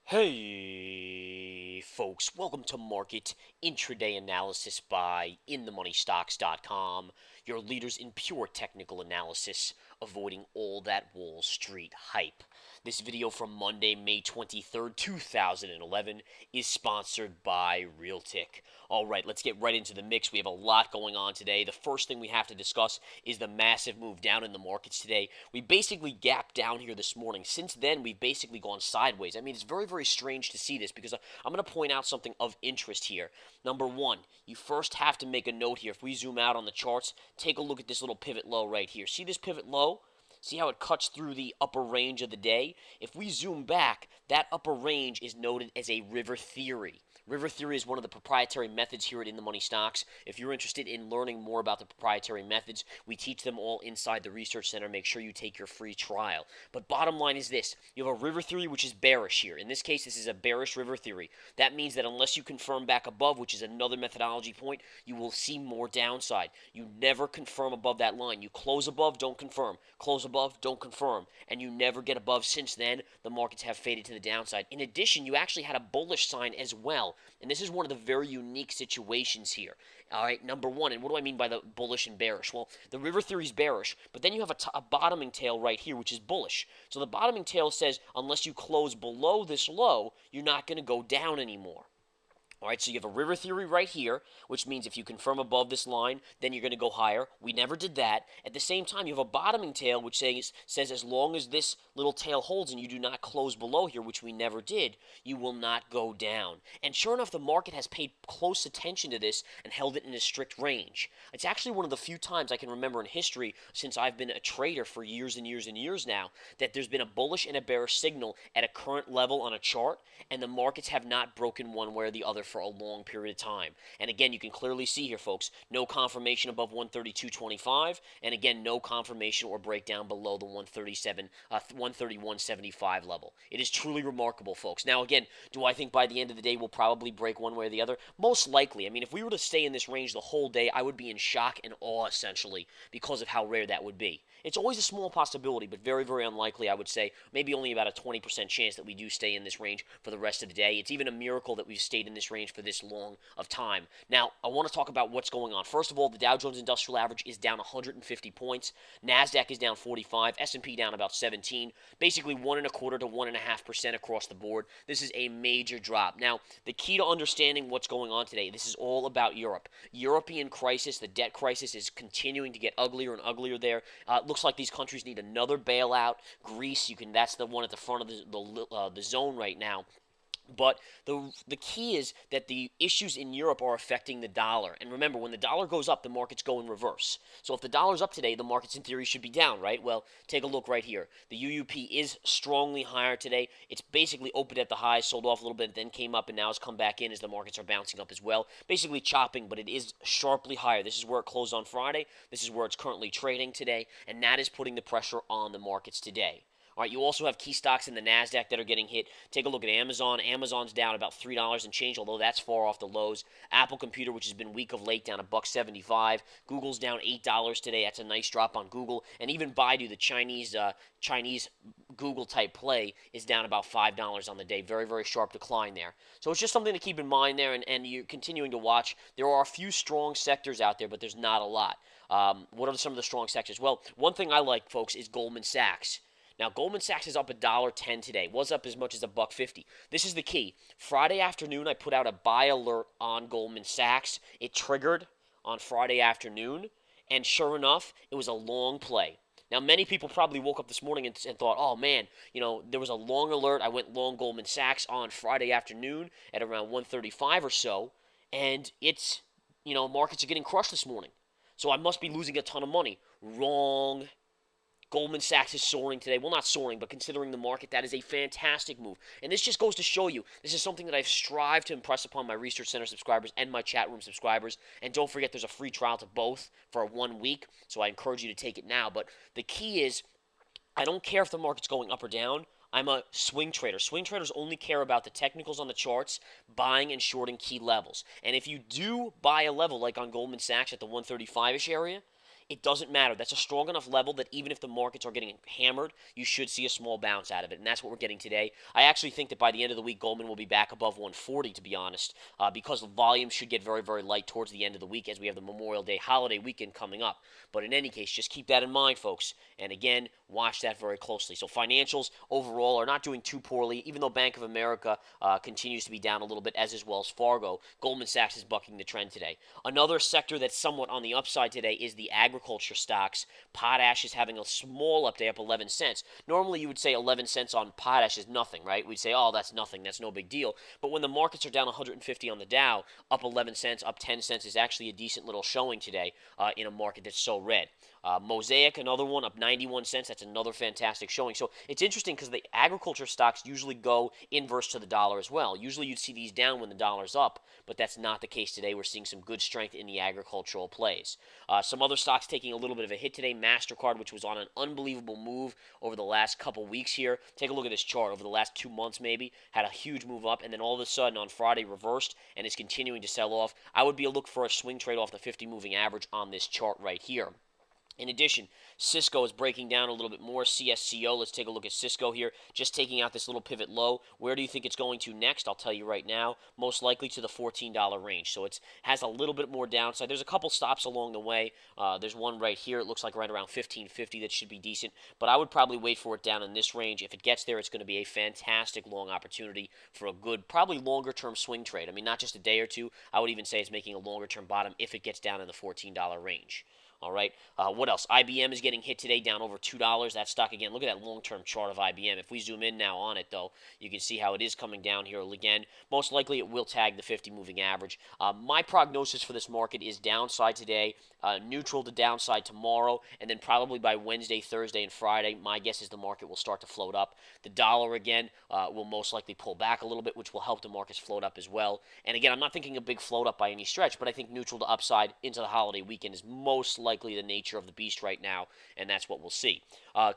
Hey, folks, welcome to Market Intraday Analysis by InTheMoneyStocks.com, your leaders in pure technical analysis, avoiding all that Wall Street hype. This video from Monday, May 23rd, 2011 is sponsored by Realtic. All right, let's get right into the mix. We have a lot going on today. The first thing we have to discuss is the massive move down in the markets today. We basically gapped down here this morning. Since then, we've basically gone sideways. I mean, it's very, very strange to see this because I'm going to point out something of interest here. Number one, you first have to make a note here. If we zoom out on the charts, take a look at this little pivot low right here. See this pivot low? See how it cuts through the upper range of the day? If we zoom back, that upper range is noted as a river theory. River theory is one of the proprietary methods here at In the Money Stocks. If you're interested in learning more about the proprietary methods, we teach them all inside the Research Center. Make sure you take your free trial. But bottom line is this. You have a river theory which is bearish here. In this case, this is a bearish river theory. That means that unless you confirm back above, which is another methodology point, you will see more downside. You never confirm above that line. You close above, don't confirm. Close above, don't confirm. And you never get above. Since then, the markets have faded to the downside. In addition, you actually had a bullish sign as well. And this is one of the very unique situations here. All right, number one, and what do I mean by the bullish and bearish? Well, the river theory is bearish, but then you have a bottoming tail right here, which is bullish. So the bottoming tail says unless you close below this low, you're not going to go down anymore. All right, so you have a river theory right here, which means if you confirm above this line, then you're going to go higher. We never did that. At the same time, you have a bottoming tail, which says as long as this little tail holds and you do not close below here, which we never did, you will not go down. And sure enough, the market has paid close attention to this and held it in a strict range. It's actually one of the few times I can remember in history, since I've been a trader for years and years and years now, that there's been a bullish and a bearish signal at a current level on a chart, and the markets have not broken one way or the other for a long period of time. And again, you can clearly see here, folks, no confirmation above 132.25, and again, no confirmation or breakdown below the 131.75 level. It is truly remarkable, folks. Now, again, do I think by the end of the day we'll probably break one way or the other? Most likely. I mean, if we were to stay in this range the whole day, I would be in shock and awe, essentially, because of how rare that would be. It's always a small possibility, but very, very unlikely, I would say. Maybe only about a 20% chance that we do stay in this range for the rest of the day. It's even a miracle that we've stayed in this range for this long of time. Now, I want to talk about what's going on. First of all, the Dow Jones Industrial Average is down 150 points. NASDAQ is down 45. S&P down about 17. Basically 1.25 to 1.5% across the board. This is a major drop. Now, the key to understanding what's going on today, this is all about Europe. European crisis, the debt crisis, is continuing to get uglier and uglier there. Looks like these countries need another bailout. Greece, that's the one at the front of the zone right now. But the key is that the issues in Europe are affecting the dollar. And remember, when the dollar goes up, the markets go in reverse. So if the dollar's up today, the markets in theory should be down, right? Well, take a look right here. The UUP is strongly higher today. It's basically opened at the highs, sold off a little bit, then came up, and now has come back in as the markets are bouncing up as well. Basically chopping, but it is sharply higher. This is where it closed on Friday. This is where it's currently trading today, and that is putting the pressure on the markets today. All right, you also have key stocks in the NASDAQ that are getting hit. Take a look at Amazon. Amazon's down about $3 and change, although that's far off the lows. Apple Computer, which has been weak of late, down $1.75. Google's down $8 today. That's a nice drop on Google. And even Baidu, the Chinese Google-type play, is down about $5 on the day. Very, very sharp decline there. So it's just something to keep in mind there, and you're continuing to watch. There are a few strong sectors out there, but there's not a lot. What are some of the strong sectors? Well, one thing I like, folks, is Goldman Sachs. Now, Goldman Sachs is up $1.10 today. Was up as much as $1.50. This is the key. Friday afternoon, I put out a buy alert on Goldman Sachs. It triggered on Friday afternoon, and sure enough, it was a long play. Now, many people probably woke up this morning and thought, oh, man, there was a long alert. I went long Goldman Sachs on Friday afternoon at around 1:35 or so, and it's, markets are getting crushed this morning. So I must be losing a ton of money. Wrong. Goldman Sachs is soaring today. Well, not soaring, but considering the market, that is a fantastic move. And this just goes to show you, this is something that I've strived to impress upon my Research Center subscribers and my chat room subscribers. And don't forget, there's a free trial to both for 1 week, so I encourage you to take it now. But the key is, I don't care if the market's going up or down. I'm a swing trader. Swing traders only care about the technicals on the charts, buying and shorting key levels. And if you do buy a level like on Goldman Sachs at the 135-ish area, it doesn't matter. That's a strong enough level that even if the markets are getting hammered, you should see a small bounce out of it, and that's what we're getting today. I actually think that by the end of the week, Goldman will be back above 140, to be honest, because the volume should get very, very light towards the end of the week as we have the Memorial Day holiday weekend coming up. But in any case, just keep that in mind, folks. And again, watch that very closely. So financials overall are not doing too poorly, even though Bank of America continues to be down a little bit, as is Wells Fargo. Goldman Sachs is bucking the trend today. Another sector that's somewhat on the upside today is the agriculture stocks. Potash is having a small up day, up 11 cents. Normally, you would say 11 cents on potash is nothing, right? We'd say, oh, that's nothing. That's no big deal. But when the markets are down 150 on the Dow, up 11 cents, up 10 cents is actually a decent little showing today in a market that's so red. Mosaic, another one, up 91 cents. That's another fantastic showing. So it's interesting because the agriculture stocks usually go inverse to the dollar as well. Usually you'd see these down when the dollar's up, but that's not the case today. We're seeing some good strength in the agricultural plays. Some other stocks taking a little bit of a hit today. MasterCard, which was on an unbelievable move over the last couple weeks here. Take a look at this chart. Over the last 2 months maybe, had a huge move up, and then all of a sudden on Friday reversed and is continuing to sell off. I would be a look for a swing trade off the 50 moving average on this chart right here. In addition, Cisco is breaking down a little bit more. CSCO, let's take a look at Cisco here. Just taking out this little pivot low. Where do you think it's going to next? I'll tell you right now. Most likely to the $14 range. So it has a little bit more downside. There's a couple stops along the way. There's one right here. It looks like right around 15.50. That should be decent. But I would probably wait for it down in this range. If it gets there, it's going to be a fantastic long opportunity for a good, probably longer-term swing trade. I mean, not just a day or two. I would even say it's making a longer-term bottom if it gets down in the $14 range. All right. What else? IBM is getting hit today, down over $2. That stock, again, look at that long-term chart of IBM. If we zoom in now on it, though, you can see how it is coming down here again. Most likely it will tag the 50 moving average. My prognosis for this market is downside today, neutral to downside tomorrow, and then probably by Wednesday, Thursday, and Friday, my guess is the market will start to float up. The dollar, again, will most likely pull back a little bit, which will help the markets float up as well. And again, I'm not thinking a big float up by any stretch, but I think neutral to upside into the holiday weekend is most likely the nature of the beast right now, and that's what we'll see.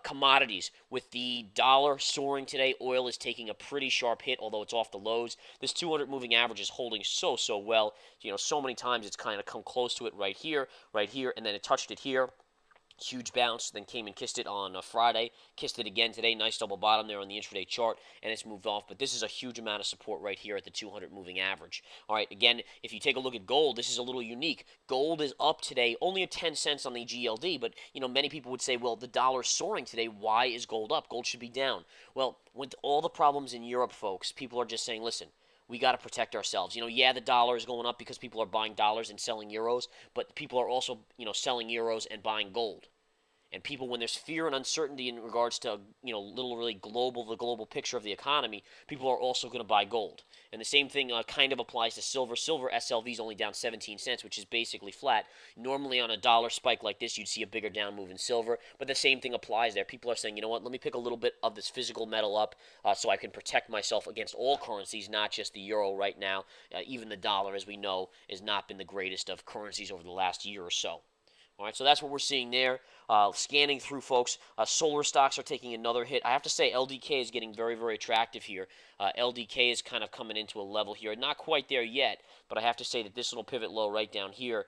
Commodities, with the dollar soaring today, oil is taking a pretty sharp hit, although it's off the lows. This 200 moving average is holding so well. You know, so many times it's kind of come close to it right here, and then it touched it here. Huge bounce, then came and kissed it on Friday, kissed it again today. Nice double bottom there on the intraday chart, and it's moved off. But this is a huge amount of support right here at the 200 moving average. All right, again, if you take a look at gold, this is a little unique. Gold is up today, only at 10 cents on the GLD, but you know, many people would say, well, the dollar's soaring today. Why is gold up? Gold should be down. Well, with all the problems in Europe, folks, people are just saying, listen, we got to protect ourselves. You know, yeah, the dollar is going up because people are buying dollars and selling euros, but people are also, you know, selling euros and buying gold. And people, when there's fear and uncertainty in regards to, you know, literally the global picture of the economy, people are also going to buy gold. And the same thing kind of applies to silver. Silver SLV is only down 17 cents, which is basically flat. Normally on a dollar spike like this, you'd see a bigger down move in silver, but the same thing applies there. People are saying, you know what, let me pick a little bit of this physical metal up so I can protect myself against all currencies, not just the euro right now. Even the dollar, as we know, has not been the greatest of currencies over the last year or so. All right, so that's what we're seeing there. Scanning through, folks, solar stocks are taking another hit. I have to say LDK is getting very, very attractive here. LDK is kind of coming into a level here. Not quite there yet, but I have to say that this little pivot low right down here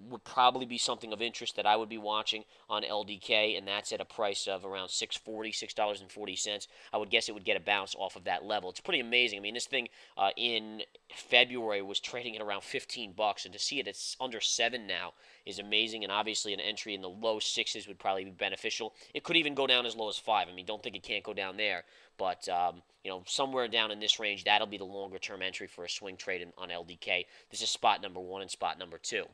would probably be something of interest that I would be watching on LDK, and that's at a price of around $6.40, $6.40. I would guess it would get a bounce off of that level. It's pretty amazing. I mean, this thing in February was trading at around $15, and to see it it's under 7 now is amazing, and obviously an entry in the low 6s would probably be beneficial. It could even go down as low as 5. I mean, don't think it can't go down there, but you know, somewhere down in this range, that'll be the longer-term entry for a swing trade on LDK. This is spot number 1 and spot number 2.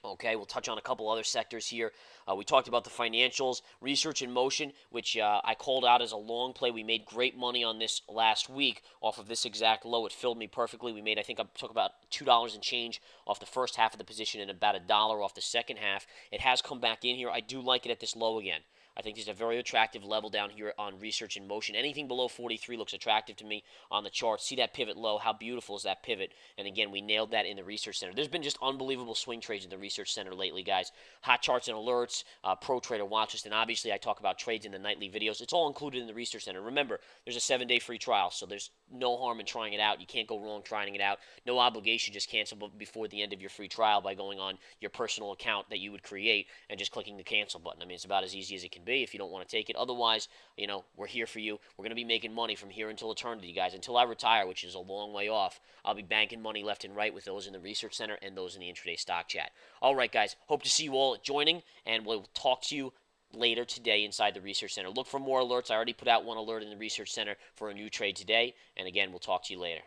Okay, we'll touch on a couple other sectors here. We talked about the financials, Research in Motion, which I called out as a long play. We made great money on this last week off of this exact low. It filled me perfectly. We made, I think I took about $2 and change off the first half of the position and about $1 off the second half. It has come back in here. I do like it at this low again. I think there's a very attractive level down here on research in motion. Anything below 43 looks attractive to me on the chart. See that pivot low? How beautiful is that pivot? And again, we nailed that in the research center. There's been just unbelievable swing trades in the research center lately, guys. Hot charts and alerts, pro trader watch list, and obviously I talk about trades in the nightly videos. It's all included in the research center. Remember, there's a 7-day free trial, so there's no harm in trying it out. You can't go wrong trying it out. No obligation. Just cancel before the end of your free trial by going on your personal account that you would create and just clicking the cancel button. I mean, it's about as easy as it can be if you don't want to take it. Otherwise, we're here for you. We're going to be making money from here until eternity, guys. Until I retire, which is a long way off, I'll be banking money left and right with those in the research center and those in the intraday stock chat. All right, guys. Hope to see you all joining, and we'll talk to you later today inside the research center. Look for more alerts. I already put out one alert in the research center for a new trade today. And again, we'll talk to you later.